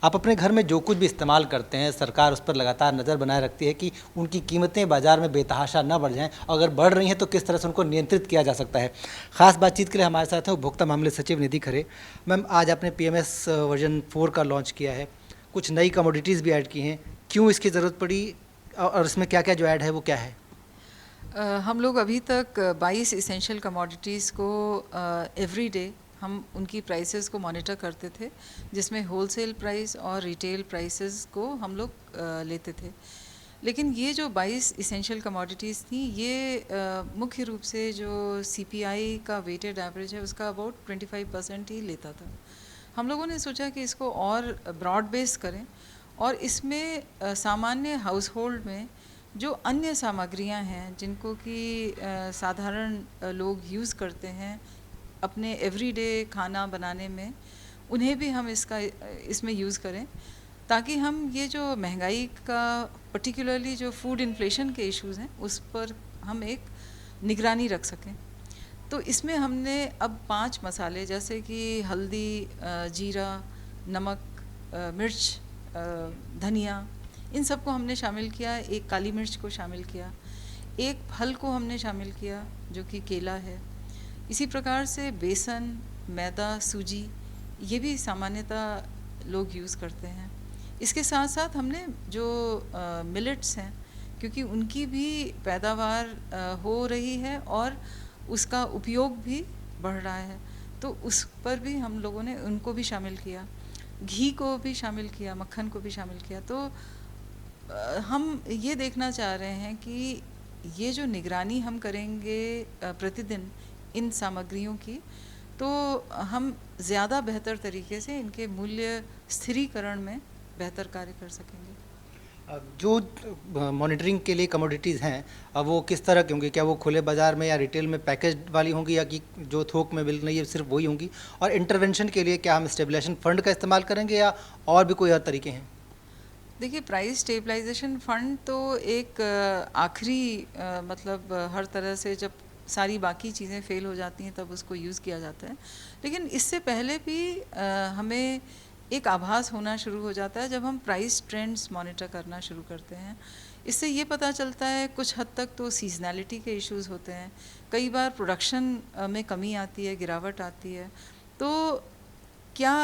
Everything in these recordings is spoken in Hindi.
आप अपने घर में जो कुछ भी इस्तेमाल करते हैं, सरकार उस पर लगातार नज़र बनाए रखती है कि उनकी कीमतें बाज़ार में बेतहाशा ना बढ़ जाएं, अगर बढ़ रही हैं तो किस तरह से उनको नियंत्रित किया जा सकता है। खास बातचीत के लिए हमारे साथ हैं उपभोक्ता मामले सचिव निधि खरे। मैम, आज आपने पीएमएस वर्जन 4 का लॉन्च किया है, कुछ नई कमोडिटीज़ भी ऐड की हैं, क्यों इसकी ज़रूरत पड़ी और इसमें क्या क्या जो ऐड है वो क्या है? हम लोग अभी तक 22 इसेंशियल कमोडिटीज़ को एवरी डे हम उनकी प्राइसेस को मॉनिटर करते थे, जिसमें होलसेल प्राइस और रिटेल प्राइसेस को हम लोग लेते थे। लेकिन ये जो 22 इसेंशियल कमोडिटीज़ थी, ये मुख्य रूप से जो सीपीआई का वेटेड एवरेज है उसका अबाउट 25% ही लेता था। हम लोगों ने सोचा कि इसको और ब्रॉड बेस करें और इसमें सामान्य हाउस होल्ड में जो अन्य सामग्रियां हैं जिनको कि साधारण लोग यूज़ करते हैं अपने एवरीडे खाना बनाने में, उन्हें भी हम इसमें यूज़ करें, ताकि हम ये जो महंगाई का पर्टिकुलरली जो फूड इन्फ्लेशन के इश्यूज़ हैं उस पर हम एक निगरानी रख सकें। तो इसमें हमने अब 5 मसाले जैसे कि हल्दी, जीरा, नमक, मिर्च, धनिया, इन सब को हमने शामिल किया। एक काली मिर्च को शामिल किया, एक फल को हमने शामिल किया जो कि केला है। इसी प्रकार से बेसन, मैदा, सूजी, ये भी सामान्यतः लोग यूज़ करते हैं। इसके साथ साथ हमने जो मिलेट्स हैं, क्योंकि उनकी भी पैदावार हो रही है और उसका उपयोग भी बढ़ रहा है, तो उस पर भी हम लोगों ने उनको भी शामिल किया। घी को भी शामिल किया, मक्खन को भी शामिल किया। तो हम ये देखना चाह रहे हैं कि ये जो निगरानी हम करेंगे प्रतिदिन इन सामग्रियों की, तो हम ज़्यादा बेहतर तरीके से इनके मूल्य स्थिरीकरण में बेहतर कार्य कर सकेंगे। जो मॉनिटरिंग के लिए कमोडिटीज़ हैं, अब वो किस तरह की होंगी? क्या वो खुले बाज़ार में या रिटेल में पैकेज वाली होंगी, या कि जो थोक में मिल रही है सिर्फ वही होंगी? और इंटरवेंशन के लिए क्या हम स्टेबलाइजेशन फंड का इस्तेमाल करेंगे या और भी कोई और तरीके हैं? देखिए, प्राइस स्टेबलाइजेशन फंड तो एक आखिरी मतलब हर तरह से जब सारी बाकी चीज़ें फेल हो जाती हैं तब उसको यूज़ किया जाता है। लेकिन इससे पहले भी हमें एक आभास होना शुरू हो जाता है जब हम प्राइस ट्रेंड्स मॉनिटर करना शुरू करते हैं। इससे ये पता चलता है कुछ हद तक तो सीजनैलिटी के इश्यूज होते हैं, कई बार प्रोडक्शन में कमी आती है, गिरावट आती है। तो क्या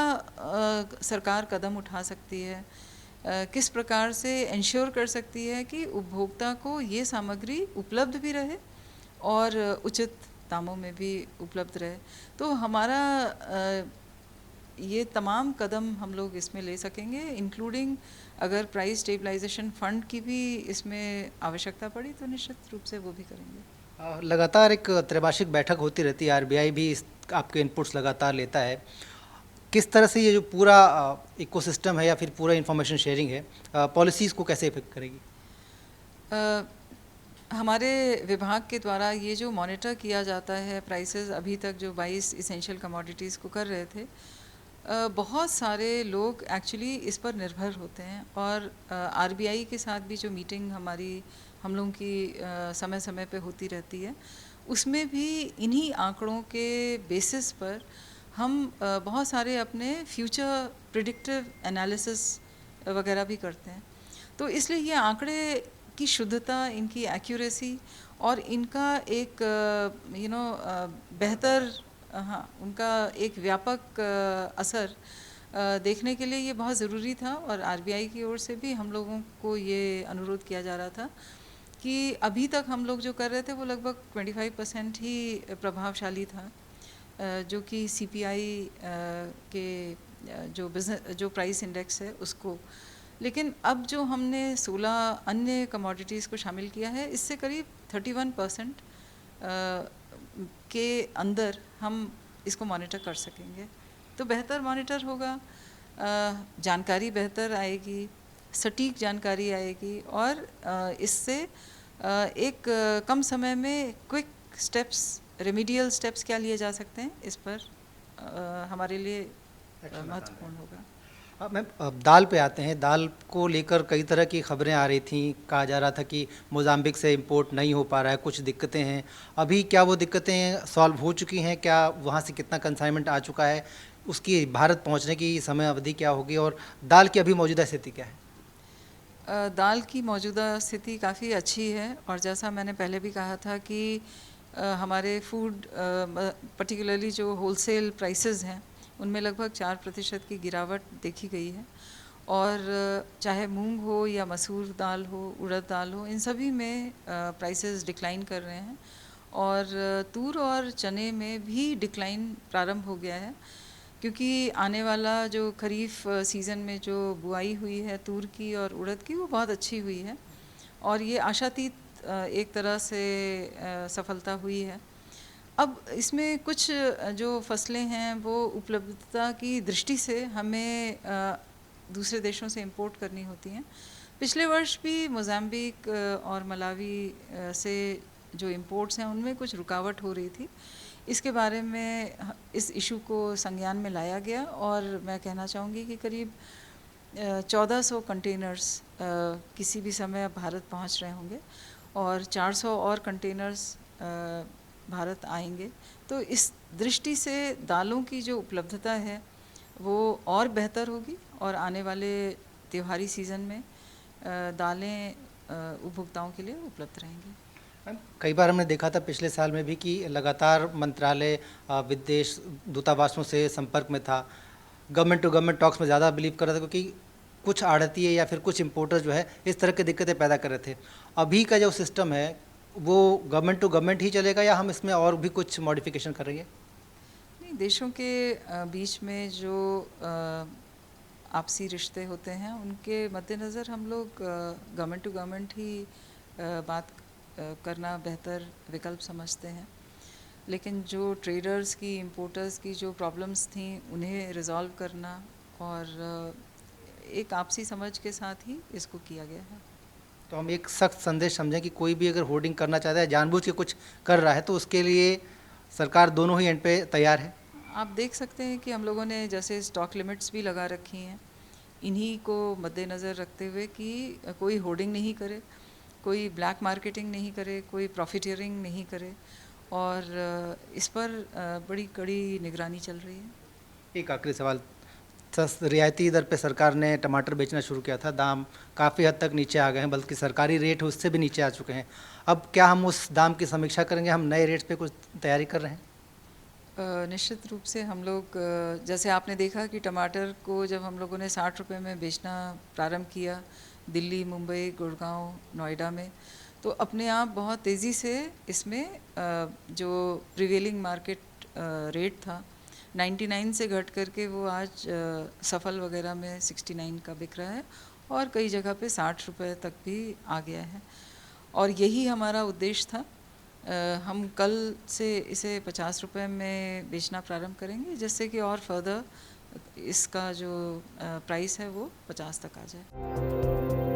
सरकार कदम उठा सकती है, किस प्रकार से इंश्योर कर सकती है कि उपभोक्ता को ये सामग्री उपलब्ध भी रहे और उचित दामों में भी उपलब्ध रहे। तो हमारा ये तमाम कदम हम लोग इसमें ले सकेंगे, इंक्लूडिंग अगर प्राइस स्टेबलाइजेशन फंड की भी इसमें आवश्यकता पड़ी तो निश्चित रूप से वो भी करेंगे। लगातार एक त्रैमासिक बैठक होती रहती है, आरबीआई भी आपके इनपुट्स लगातार लेता है। किस तरह से ये जो पूरा इकोसिस्टम है या फिर पूरा इंफॉर्मेशन शेयरिंग है, पॉलिसीज़ को कैसे इफेक्ट करेगी? हमारे विभाग के द्वारा ये जो मॉनिटर किया जाता है प्राइसेस, अभी तक जो 22 इसेंशियल कमोडिटीज़ को कर रहे थे, बहुत सारे लोग एक्चुअली इस पर निर्भर होते हैं। और आरबीआई के साथ भी जो मीटिंग हम लोगों की समय समय पे होती रहती है, उसमें भी इन्हीं आंकड़ों के बेसिस पर हम बहुत सारे अपने फ्यूचर प्रिडिक्टिव एनालिसिस वगैरह भी करते हैं। तो इसलिए ये आंकड़े की शुद्धता, इनकी एक्यूरेसी और इनका एक बेहतर, हाँ, उनका एक व्यापक असर देखने के लिए ये बहुत ज़रूरी था। और आरबीआई की ओर से भी हम लोगों को ये अनुरोध किया जा रहा था कि अभी तक हम लोग जो कर रहे थे वो लगभग 25% ही प्रभावशाली था, जो कि सीपीआई के जो प्राइस इंडेक्स है उसको। लेकिन अब जो हमने 16 अन्य कमोडिटीज़ को शामिल किया है, इससे करीब 31% के अंदर हम इसको मॉनिटर कर सकेंगे। तो बेहतर मॉनिटर होगा, जानकारी बेहतर आएगी, सटीक जानकारी आएगी और इससे एक कम समय में क्विक स्टेप्स, रेमिडियल स्टेप्स क्या लिए जा सकते हैं, इस पर हमारे लिए महत्वपूर्ण होगा। मैम, अब दाल पे आते हैं। दाल को लेकर कई तरह की खबरें आ रही थीं, कहा जा रहा था कि मोज़ाम्बिक से इंपोर्ट नहीं हो पा रहा है, कुछ दिक्कतें हैं। अभी क्या वो दिक्कतें सॉल्व हो चुकी हैं? क्या वहाँ से कितना कंसाइनमेंट आ चुका है? उसकी भारत पहुंचने की समय अवधि क्या होगी और दाल की अभी मौजूदा स्थिति क्या है? दाल की मौजूदा स्थिति काफ़ी अच्छी है और जैसा मैंने पहले भी कहा था कि हमारे फूड पर्टिकुलरली जो होलसेल प्राइसेस हैं उनमें लगभग 4% की गिरावट देखी गई है और चाहे मूंग हो या मसूर दाल हो, उड़द दाल हो, इन सभी में प्राइसेस डिक्लाइन कर रहे हैं और तूर और चने में भी डिक्लाइन प्रारंभ हो गया है क्योंकि आने वाला जो खरीफ सीज़न में जो बुआई हुई है तूर की और उड़द की वो बहुत अच्छी हुई है और ये आशातीत एक तरह से सफलता हुई है। अब इसमें कुछ जो फसलें हैं वो उपलब्धता की दृष्टि से हमें दूसरे देशों से इंपोर्ट करनी होती हैं। पिछले वर्ष भी मोज़ाम्बिक और मलावी से जो इंपोर्ट्स हैं उनमें कुछ रुकावट हो रही थी। इसके बारे में इस इशू को संज्ञान में लाया गया और मैं कहना चाहूँगी कि करीब 1400 कंटेनर्स किसी भी समय भारत पहुँच रहे होंगे और 400 और कंटेनर्स भारत आएंगे। तो इस दृष्टि से दालों की जो उपलब्धता है वो और बेहतर होगी और आने वाले त्योहारी सीज़न में दालें उपभोक्ताओं के लिए उपलब्ध रहेंगी। कई बार हमने देखा था पिछले साल में भी कि लगातार मंत्रालय विदेश दूतावासों से संपर्क में था, गवर्नमेंट टू गवर्नमेंट टॉक्स में ज़्यादा बिलीव कर रहा था क्योंकि कुछ आड़तिए या फिर कुछ इम्पोर्टर जो है इस तरह की दिक्कतें पैदा कर रहे थे। अभी का जो सिस्टम है वो गवर्नमेंट टू गवर्नमेंट ही चलेगा या हम इसमें और भी कुछ मॉडिफिकेशन करेंगे? नहीं, देशों के बीच में जो आपसी रिश्ते होते हैं उनके मद्देनज़र हम लोग गवर्नमेंट टू गवर्नमेंट ही बात करना बेहतर विकल्प समझते हैं। लेकिन जो ट्रेडर्स की, इंपोर्टर्स की जो प्रॉब्लम्स थी उन्हें रिजॉल्व करना और एक आपसी समझ के साथ ही इसको किया गया है। तो हम एक सख्त संदेश समझें कि कोई भी अगर होर्डिंग करना चाहता है, जानबूझ के कुछ कर रहा है, तो उसके लिए सरकार दोनों ही एंड पे तैयार है। आप देख सकते हैं कि हम लोगों ने जैसे स्टॉक लिमिट्स भी लगा रखी हैं, इन्हीं को मद्देनज़र रखते हुए कि कोई होर्डिंग नहीं करे, कोई ब्लैक मार्केटिंग नहीं करे, कोई प्रॉफिटियरिंग नहीं करे और इस पर बड़ी कड़ी निगरानी चल रही है। एक आखिरी सवाल, रियायती दर पे सरकार ने टमाटर बेचना शुरू किया था, दाम काफ़ी हद तक नीचे आ गए हैं, बल्कि सरकारी रेट उससे भी नीचे आ चुके हैं। अब क्या हम उस दाम की समीक्षा करेंगे? हम नए रेट्स पे कुछ तैयारी कर रहे हैं? निश्चित रूप से हम लोग जैसे आपने देखा कि टमाटर को जब हम लोगों ने 60 रुपये में बेचना प्रारंभ किया दिल्ली, मुंबई, गुड़गांव, नोएडा में, तो अपने आप बहुत तेज़ी से इसमें जो प्रिवेलिंग मार्केट रेट था 99 से घट करके वो आज सफल वगैरह में 69 का बिक रहा है और कई जगह पे 60 रुपये तक भी आ गया है और यही हमारा उद्देश्य था। हम कल से इसे 50 रुपये में बेचना प्रारंभ करेंगे जिससे कि और फर्दर इसका जो प्राइस है वो 50 तक आ जाए।